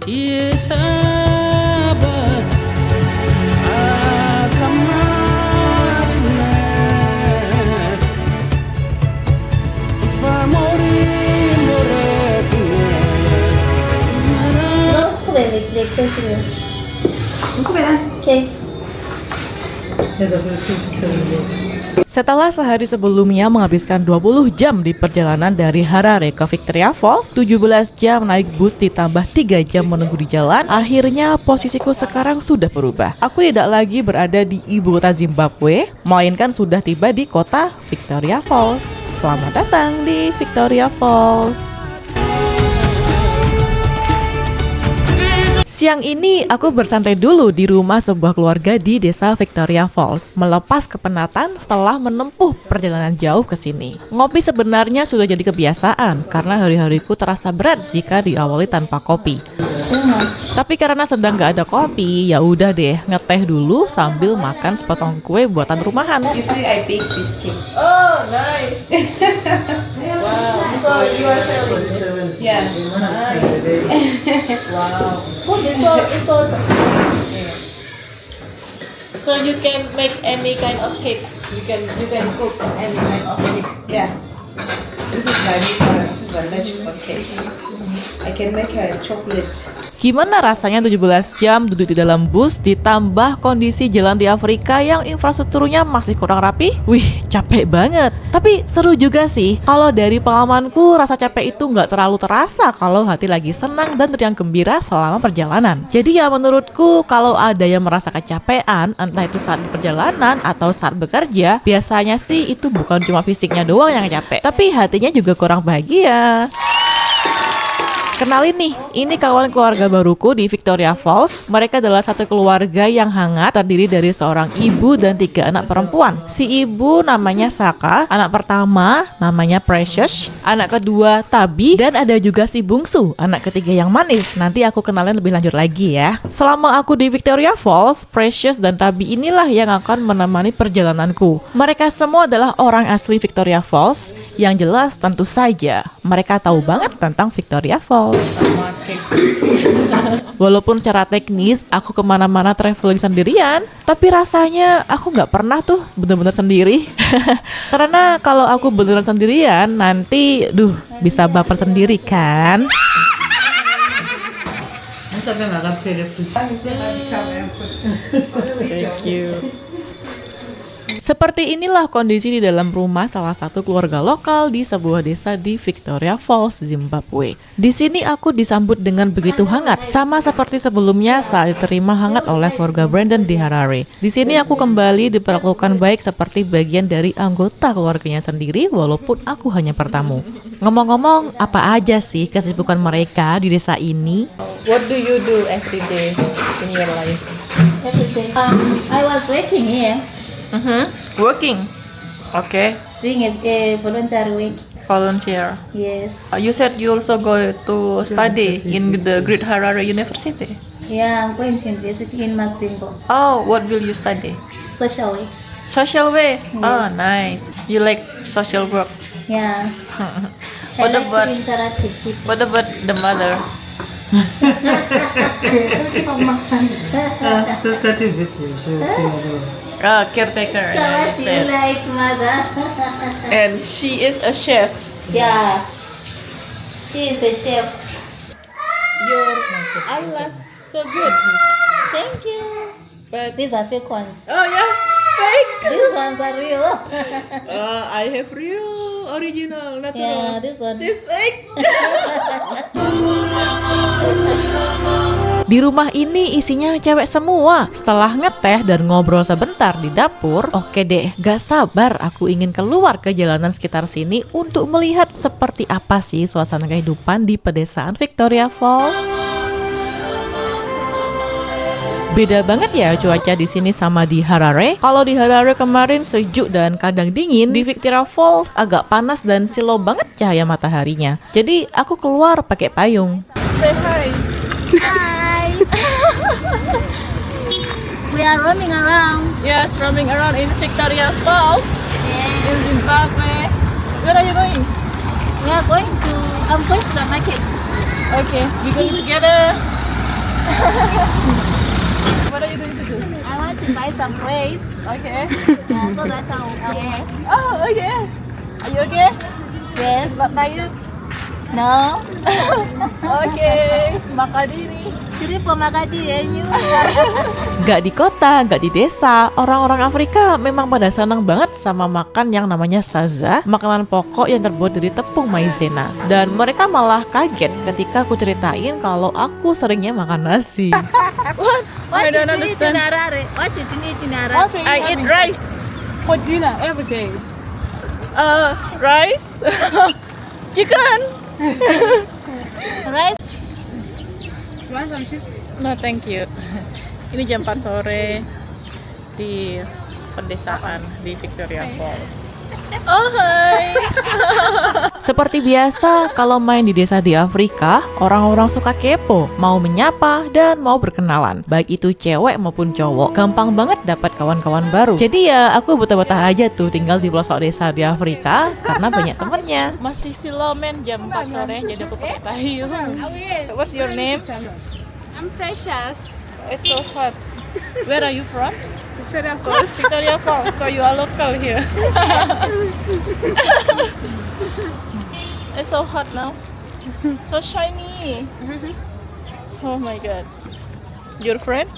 يتابع أكملنا فموري مرتنا Nó có vẻ việc việc chơi chưa? Không có vẻ. Ok. Setelah sehari sebelumnya menghabiskan 20 jam di perjalanan dari Harare ke Victoria Falls, 17 jam naik bus ditambah 3 jam menunggu di jalan, akhirnya posisiku sekarang sudah berubah. Aku tidak lagi berada di ibu kota Zimbabwe, melainkan sudah tiba di kota Victoria Falls. Selamat datang di Victoria Falls. Siang ini aku bersantai dulu di rumah sebuah keluarga di desa Victoria Falls, melepas kepenatan setelah menempuh perjalanan jauh ke sini. Ngopi sebenarnya sudah jadi kebiasaan karena hari-hariku terasa berat jika diawali tanpa kopi. Tapi karena sedang gak ada kopi, ya udah deh ngeteh dulu sambil makan sepotong kue buatan rumahan. You see, I baked this cake. Oh, nice. Wow. So you are selling? Yeah. Wow. Oh, this was So you can make any kind of cake. You can cook any kind of cake. Yeah. This is my vegetable cake. I can make a chocolate. Gimana rasanya 17 jam duduk di dalam bus ditambah kondisi jalan di Afrika yang infrastrukturnya masih kurang rapi? Wih, capek banget. Tapi seru juga sih. Kalau dari pengalamanku, rasa capek itu nggak terlalu terasa kalau hati lagi senang dan riang gembira selama perjalanan. Jadi ya menurutku kalau ada yang merasa kecapean, entah itu saat di perjalanan atau saat bekerja, biasanya sih itu bukan cuma fisiknya doang yang capek, tapi hatinya juga kurang bahagia. Kenalin nih, ini kawan keluarga baruku di Victoria Falls. Mereka adalah satu keluarga yang hangat, terdiri dari seorang ibu dan 3 anak perempuan. Si ibu namanya Saka, anak pertama namanya Precious, anak kedua Tabi, dan ada juga si bungsu, anak ketiga yang manis. Nanti aku kenalin lebih lanjut lagi ya. Selama aku di Victoria Falls, Precious dan Tabi inilah yang akan menemani perjalananku. Mereka semua adalah orang asli Victoria Falls, yang jelas tentu saja mereka tahu banget tentang Victoria Falls. Walaupun secara teknis aku kemana-mana traveling sendirian, tapi rasanya aku nggak pernah tuh bener-bener sendiri. Karena kalau aku beneran sendirian, nanti bisa baper sendiri kan. Thank you. Seperti inilah kondisi di dalam rumah salah satu keluarga lokal di sebuah desa di Victoria Falls, Zimbabwe. Di sini aku disambut dengan begitu hangat, sama seperti sebelumnya saat diterima hangat oleh keluarga Brandon di Harare. Di sini aku kembali diperlakukan baik seperti bagian dari anggota keluarganya sendiri, walaupun aku hanya pertamu. Ngomong-ngomong, apa aja sih kesibukan mereka di desa ini? What do you do every day in your life? every day. I was working here, Working. Okay. doing a volunteer work. Volunteer. Yes. You said you also go to study in the Great Harare University. Yeah, I'm going to university in Masvingo. Oh, what will you study? Social work. Social work. Yes. Oh, nice. You like social work. Yeah. What I like about to interact with people. what about the mother? Caretaker. So what do you like, mother? And she is a chef. Yeah. She is a chef. Your eyelash so good. Thank you. But These are fake ones. oh yeah, fake. These ones are real. I have real, original, natural. Yeah, this one. She's fake. Di rumah ini isinya cewek semua. Setelah ngeteh dan ngobrol sebentar di dapur, oke deh, gak sabar aku ingin keluar ke jalanan sekitar sini untuk melihat seperti apa sih suasana kehidupan di pedesaan Victoria Falls. Beda banget ya cuaca di sini sama di Harare. Kalau di Harare kemarin sejuk dan kadang dingin, di Victoria Falls agak panas dan silau banget cahaya mataharinya. Jadi aku keluar pakai payung. Say hi. Hi. We are roaming around. Yes, roaming around in Victoria Falls Yeah. in Zimbabwe. Where are you going? We are going to. I'm going to the market. Okay, we going together. What are you doing to do? I want to buy some grapes. Okay. Yeah, so that's how. Okay. Oh, okay. Are you okay? Yes. Not tired? No. Okay. Makadiri. Jadi pemakati ya you. Gak di kota, gak di desa, orang-orang Afrika memang pada senang banget sama makan yang namanya saza, makanan pokok yang terbuat dari tepung maizena. Dan mereka malah kaget ketika aku ceritain kalau aku seringnya makan nasi. What I don't did you eat understand. in Harare? What did you eat in Harare? I eat rice. For dinner every day. Rice, chicken. Rice. Want some chips? No, thank you. Ini jam 4 sore di pedesaan di Victoria Falls. Oh, hai. Seperti biasa, kalau main di desa di Afrika, orang-orang suka kepo, mau menyapa dan mau berkenalan. Baik itu cewek maupun cowok, gampang banget dapat kawan-kawan baru. Jadi ya, aku betah-betah aja tuh tinggal di pelosok desa di Afrika karena banyak temennya. Masih silau men jam 4 sore, jadi aku pakai payung. What's your name? I'm Precious. It's so hot. Where are you from? Victoria Falls. Victoria Falls. So you are local here. It's so hot now. So shiny. Oh my god. Your friend?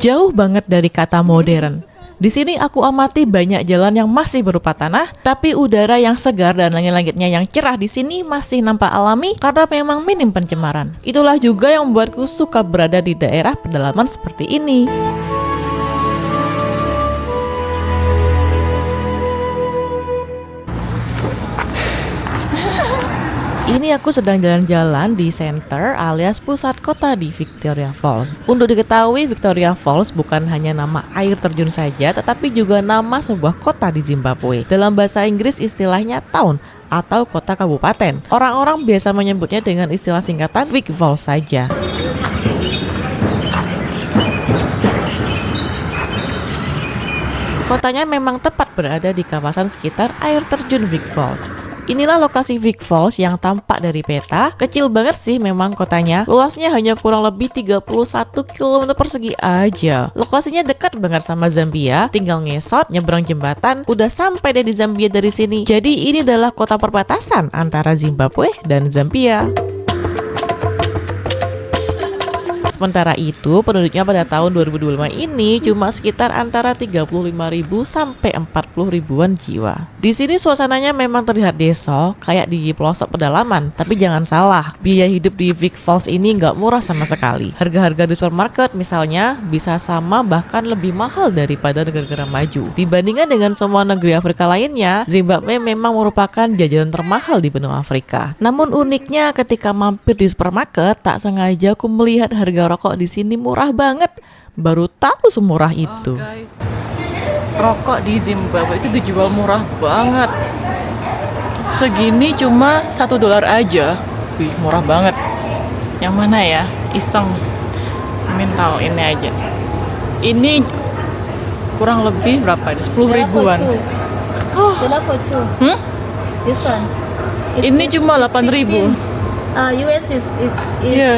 Jauh banget dari kata modern. Di sini aku amati banyak jalan yang masih berupa tanah, tapi udara yang segar dan langit-langitnya yang cerah di sini masih nampak alami karena memang minim pencemaran. Itulah juga yang membuatku suka berada di daerah pedalaman seperti ini. Ini aku sedang jalan-jalan di center alias pusat kota di Victoria Falls. Untuk diketahui, Victoria Falls bukan hanya nama air terjun saja, tetapi juga nama sebuah kota di Zimbabwe. Dalam bahasa Inggris istilahnya town atau kota kabupaten. Orang-orang biasa menyebutnya dengan istilah singkatan Vic Falls saja. Kotanya memang tepat berada di kawasan sekitar air terjun Vic Falls. Inilah lokasi Vic Falls yang tampak dari peta. Kecil banget sih memang kotanya. Luasnya hanya kurang lebih 31 km persegi aja. Lokasinya dekat banget sama Zambia. Tinggal ngesot, nyebrang jembatan, udah sampai deh di Zambia dari sini. Jadi ini adalah kota perbatasan antara Zimbabwe dan Zambia. Sementara itu, penduduknya pada tahun 2025 ini cuma sekitar antara 35.000 sampai 40 ribuan jiwa. Di sini suasananya memang terlihat desa, kayak di pelosok pedalaman. Tapi jangan salah, biaya hidup di Vic Falls ini nggak murah sama sekali. Harga-harga di supermarket misalnya bisa sama bahkan lebih mahal daripada negara-negara maju. Dibandingkan dengan semua negeri Afrika lainnya, Zimbabwe memang merupakan jajanan termahal di benua Afrika. Namun uniknya ketika mampir di supermarket, tak sengaja aku melihat harga rokok di sini murah banget. Baru tahu semurah itu. Guys, rokok di Zimbabwe itu dijual murah banget. Segini cuma $1 aja. Wih, murah banget. Yang mana ya? Iseng. Minta ini aja. Ini kurang lebih berapa ini? 10 ribuan. Oh. For two. This one. Ini cuma 8.000. US is Yeah.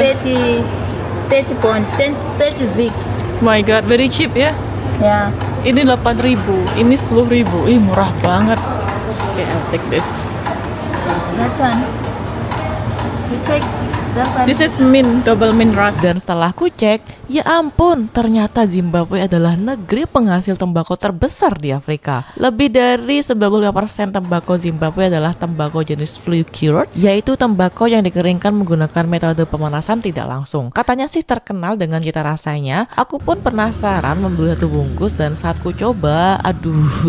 30 pound, 30 zig. My god, very cheap ya. Yeah. Ini 8.000, ini 10.000. Ih, murah banget. Okay, I'll take this. That one. You take that one. This is mint, double mint rust. Dan setelah ku cek, ya ampun, ternyata Zimbabwe adalah negeri penghasil tembakau terbesar di Afrika. Lebih dari 95% tembakau Zimbabwe adalah tembakau jenis flue cured, yaitu tembakau yang dikeringkan menggunakan metode pemanasan tidak langsung. Katanya sih terkenal dengan cita rasanya. Aku pun penasaran membeli 1 bungkus dan saat ku coba, aduh,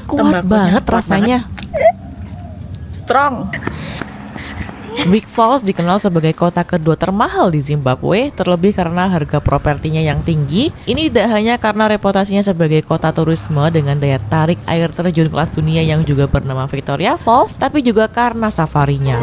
kuat banget rasanya. Strong. Vic Falls dikenal sebagai kota kedua termahal di Zimbabwe, terlebih karena harga propertinya yang tinggi. Ini tidak hanya karena reputasinya sebagai kota turisme dengan daya tarik air terjun kelas dunia yang juga bernama Victoria Falls, tapi juga karena safarinya.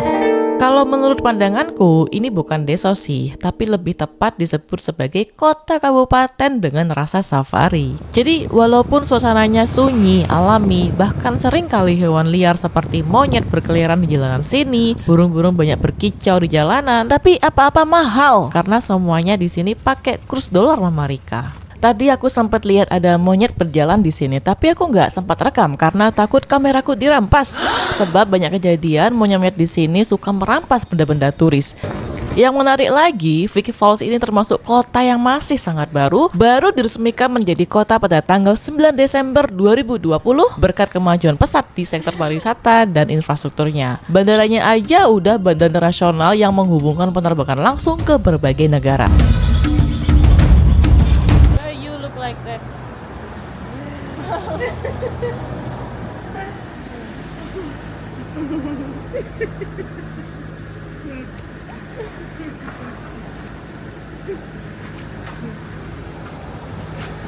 Kalau menurut pandanganku, ini bukan desa sih, tapi lebih tepat disebut sebagai kota kabupaten dengan rasa safari. Jadi, walaupun suasananya sunyi, alami, bahkan sering kali hewan liar seperti monyet berkeliaran di jalanan sini, burung-burung banyak berkicau di jalanan, tapi apa-apa mahal karena semuanya di sini pakai kurs dolar Mama Rika. Tadi aku sempat lihat ada monyet berjalan di sini, tapi aku nggak sempat rekam karena takut kameraku dirampas. Sebab banyak kejadian monyet di sini suka merampas benda-benda turis. Yang menarik lagi, Vicky Falls ini termasuk kota yang masih sangat baru diresmikan menjadi kota pada tanggal 9 Desember 2020 berkat kemajuan pesat di sektor pariwisata dan infrastrukturnya. Bandaranya aja udah bandara internasional yang menghubungkan penerbangan langsung ke berbagai negara. Like that.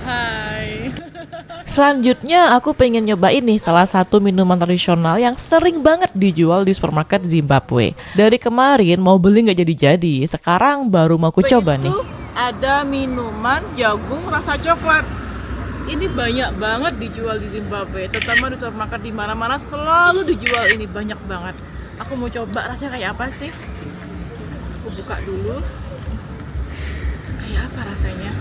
Hai. Selanjutnya aku pengen nyobain nih salah satu minuman tradisional yang sering banget dijual di supermarket Zimbabwe. Dari kemarin mau beli nggak jadi-jadi, sekarang baru mau aku coba nih. Ada minuman jagung rasa coklat. Ini banyak banget dijual di Zimbabwe, terutama di supermarket di mana-mana selalu dijual ini banyak banget. Aku mau coba rasanya kayak apa sih? Aku buka dulu. Kayak apa rasanya?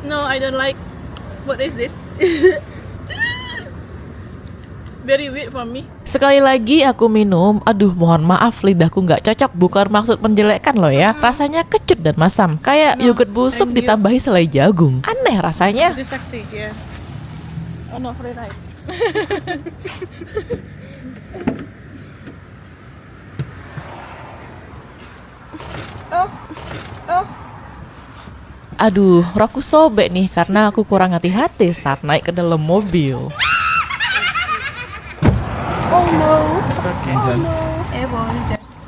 No, I don't like. What is this? Very weird for me. Sekali lagi aku minum, aduh mohon maaf lidahku nggak cocok, bukan maksud menjelekkan loh ya. Rasanya kecut dan masam, kayak yogurt busuk ditambahi selai jagung. Aneh rasanya. This is taxi, yeah. Oh no, free ride. Aduh, rokku sobek nih karena aku kurang hati-hati saat naik ke dalam mobil. Oh no. It's okay.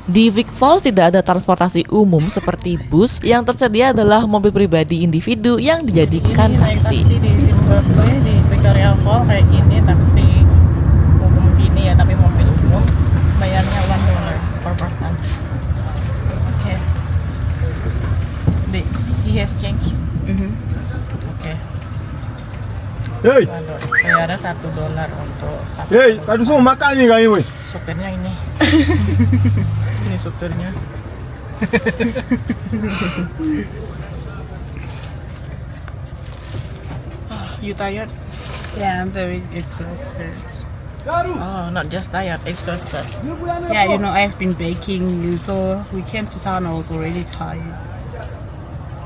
Di Vic Falls tidak ada transportasi umum seperti bus, yang tersedia adalah mobil pribadi individu yang dijadikan taksi. Taksi di Zimbabwe, di Victoria Falls kayak gini, taksi umum gini ya, tapi mobil umum bayarnya $1 per person. Oke. He has change. Oke. Hey, Bayarnya $1 untuk satu. hey, kadu semua makan ni kami weh. Supirnya ini. Ini supirnya. You tired? Yeah, I'm very exhausted. Oh, not just tired, exhausted. Yeah, you know, I've been baking, so we came to town, I was already tired.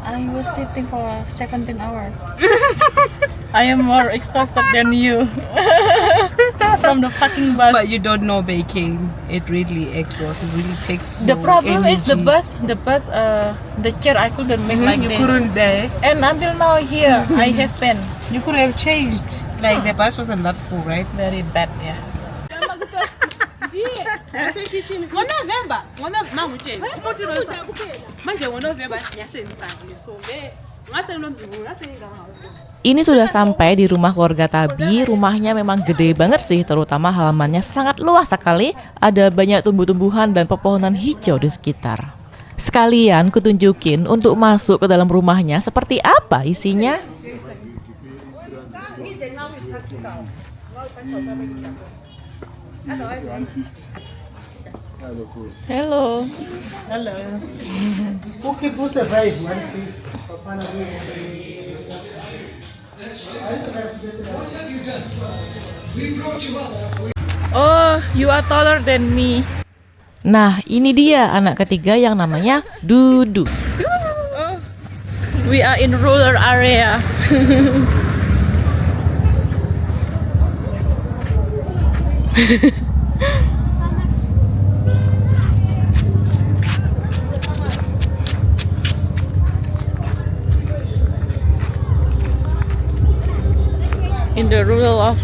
I was sitting for 17 hours. I am more exhausted than you. From the fucking bus. But you don't know baking. It really exhausts. It really takes The your problem is the energy. bus, the chair I couldn't make like You this. couldn't there. And until now here, I have pen. You could have changed. Like the bus wasn't that full, right? Very bad, yeah. Ini sudah sampai di rumah keluarga Tabi. Rumahnya memang gede banget sih, terutama halamannya sangat luas sekali. Ada banyak tumbuh-tumbuhan dan pepohonan hijau di sekitar. Sekalian kutunjukin untuk masuk ke dalam rumahnya seperti apa isinya. Hello. Okay, put the rice, one please. Oh, you are taller than me. Nah, ini dia anak ketiga yang namanya Dudu. We are in rural area. In the rural of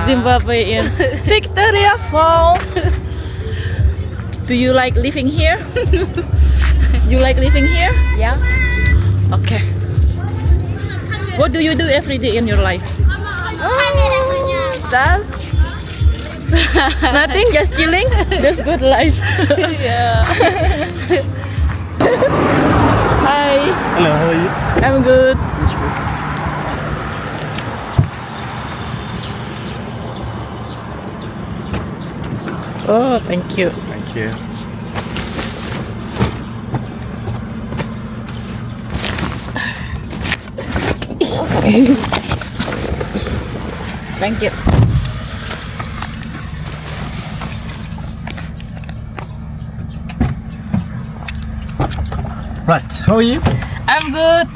Zimbabwe in Victoria Falls. Do you like living here? You like living here? Yeah. Okay. What do you do every day in your life? That's Nothing, just chilling. That's good life. yeah. Hi, Hello, how are you? I'm good. Oh, thank you. Thank you. Thank you. Right, how are you? I'm good.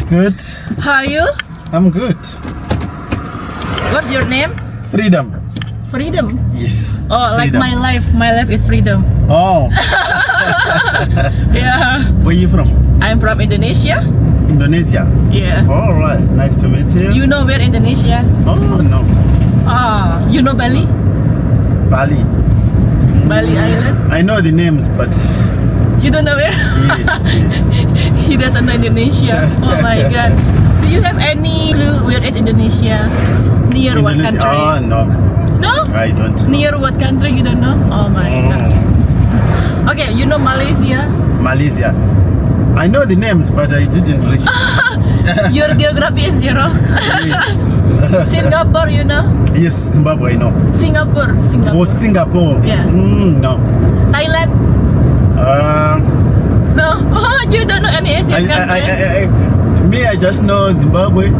Good. How are you? I'm good. What's your name? Freedom. Freedom. Yes. Oh, like Freedom. my life. My life is freedom. Oh, Yeah. where are you from? I'm from Indonesia. Indonesia. Yeah. All right, nice to meet you. You know where Indonesia? Oh no, Ah, you know Bali? Bali. Bali Island? I know the names, but You don't know where? yes, yes. He doesn't know Indonesia. Oh my god. Do you have any clue where is Indonesia? Near what Indonesia. country? Oh no, No? I don't know. Near what country? You don't know? Oh my god. Oh, Okay, you know Malaysia? Malaysia. I know the names, but I didn't reach. Your geography is zero. Yes. Singapore, you know? Yes, Zimbabwe, I know. Singapore. Oh, Singapore. Yeah. No. Thailand? Um, No. Oh, you don't know any Asian country? I just know Zimbabwe,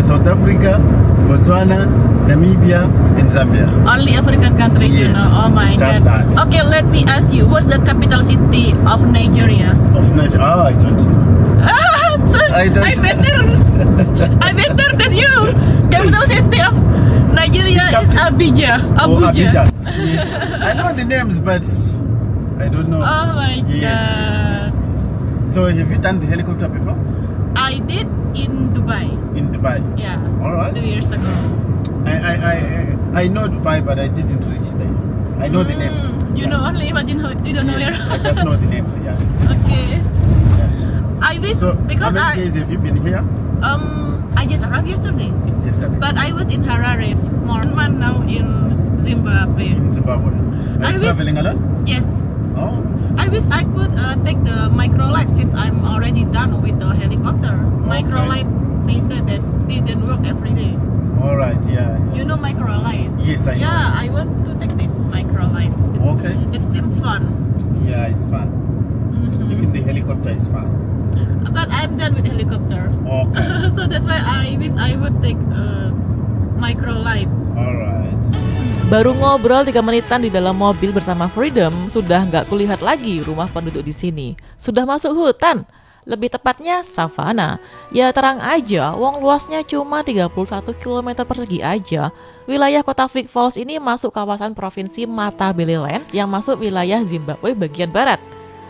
South Africa, Botswana, Namibia, and Zambia. Only African countries, you Yes, know. Oh my just god. that. Okay, let me ask you, what's the capital city of Nigeria? Of Nigeria. Oh, I don't know. So I don't- I'm better than you. Capital city of Nigeria The is capital- Abuja. Oh, Abidjan. Yes. I know the names, but I don't know. Oh my Yes, god. yes. So have you done the helicopter before? I did in Dubai. In Dubai. Yeah. All right. 2 years ago. I know Dubai, but I didn't reach there. I know the names. You know only imagine you don't know Yes, I where. just know the names. Yeah. Okay. Yeah. I wish So because how many days have you been here? I just arrived yesterday. Yesterday. But I was in Harare more than 1 month now in Zimbabwe. In Zimbabwe. Are I you wish- traveling alone? Yes. Oh. I wish I could take the microlight since I'm already done with the helicopter. Microlight, they said that didn't work every day. All right. Yeah. You know microlight? Yes, I know. Yeah, I want to take this microlight. Okay. It seems fun. Yeah, it's fun. Mhm. Even the helicopter is fun. But I'm done with helicopter. Okay. So that's why I wish I would take microlight. All right. Baru ngobrol 3 menitan di dalam mobil bersama Freedom, sudah nggak kulihat lagi rumah penduduk di sini. Sudah masuk hutan, lebih tepatnya savana. Ya terang aja, wong luasnya cuma 31 km persegi aja. Wilayah kota Vic Falls ini masuk kawasan provinsi Matabeleland yang masuk wilayah Zimbabwe bagian barat.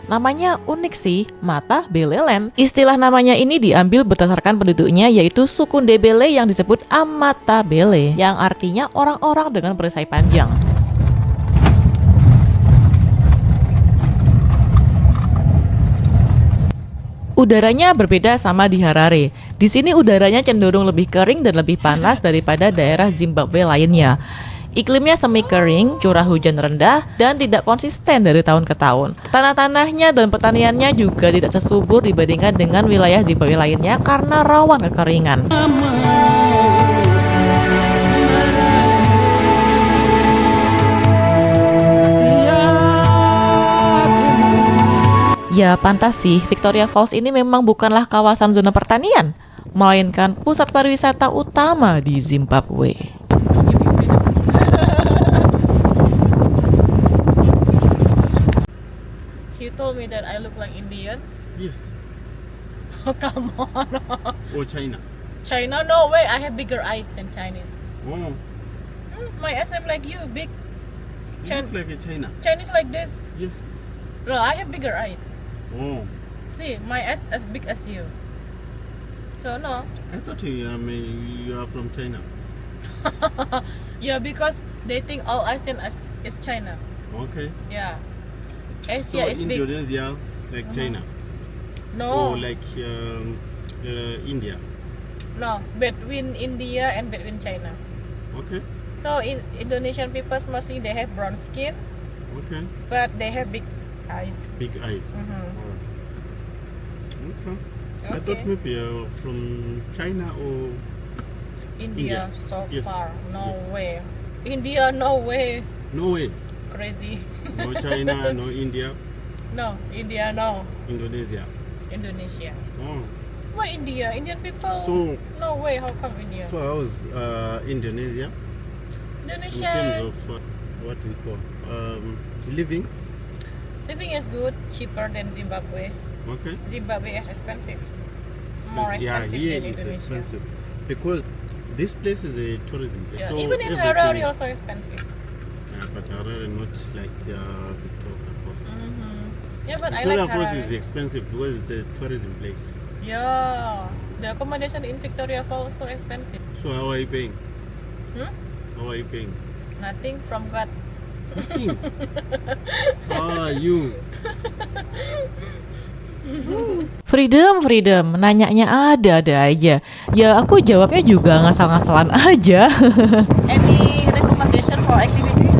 Namanya unik sih, Matabeleland. Istilah namanya ini diambil berdasarkan penduduknya, yaitu suku Ndebele yang disebut Amatabele, yang artinya orang-orang dengan perisai panjang. Udaranya berbeda sama di Harare. Di sini udaranya cenderung lebih kering dan lebih panas daripada daerah Zimbabwe lainnya. Iklimnya semi kering, curah hujan rendah, dan tidak konsisten dari tahun ke tahun. Tanah-tanahnya dan pertaniannya juga tidak sesubur dibandingkan dengan wilayah Zimbabwe lainnya karena rawan kekeringan. Ya pantas sih, Victoria Falls ini memang bukanlah kawasan zona pertanian, melainkan pusat pariwisata utama di Zimbabwe. He told me that I look like Indian. Yes. Oh come on. Or China. China? No way. I have bigger eyes than Chinese. Oh. My eyes are like you, big. You look like a China. Chinese like this. Yes. No, I have bigger eyes. Oh. See, my eyes as big as you. So no. I thought you are from China. Yeah, because they think all ASEAN is China. Okay. Yeah. So Asia is big. Indonesia like China No. or like India. No, between India and between China. Okay. So in Indonesian people mostly they have brown skin, Okay. but they have big eyes. Big eyes. Mhm. Okay. I thought Okay. maybe from China or India India. so Yes. far, no Yes. way. India, no way. no way. Crazy. No China, no India, No, India, no. Indonesia. Indonesia. Oh. Why India? Indian people? So No way. How come India? so I was Indonesia in Indonesia terms of what we call living. living is good, cheaper than Zimbabwe. Okay. Zimbabwe is expensive. More Yeah, expensive here than is Indonesia. expensive because this place is a tourism place. Yeah, So even in everything- Harare also expensive. but Harare not like the Victoria Falls. Yeah, but I Victoria like Falls is Harare. expensive because it's a tourism place. Yeah, the accommodation in Victoria Falls so expensive. So how are you paying? Hmm? How are you paying? Nothing from God. Nothing. You. Freedom, nanyanya ada-ada aja. Ya aku jawabnya juga ngasal-ngasalan aja. Any recommendation for activity?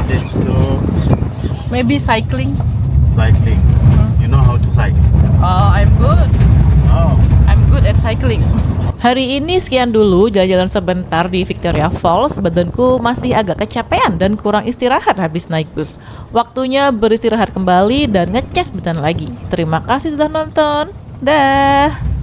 Let's go Maybe cycling. cycling. You know how to cycle? Oh, I'm good. Oh. I'm good at cycling. Hari ini sekian dulu jalan-jalan sebentar di Victoria Falls. Badanku masih agak kecapean dan kurang istirahat habis naik bus. Waktunya beristirahat kembali dan ngecas badan lagi. Terima kasih sudah nonton. Dah.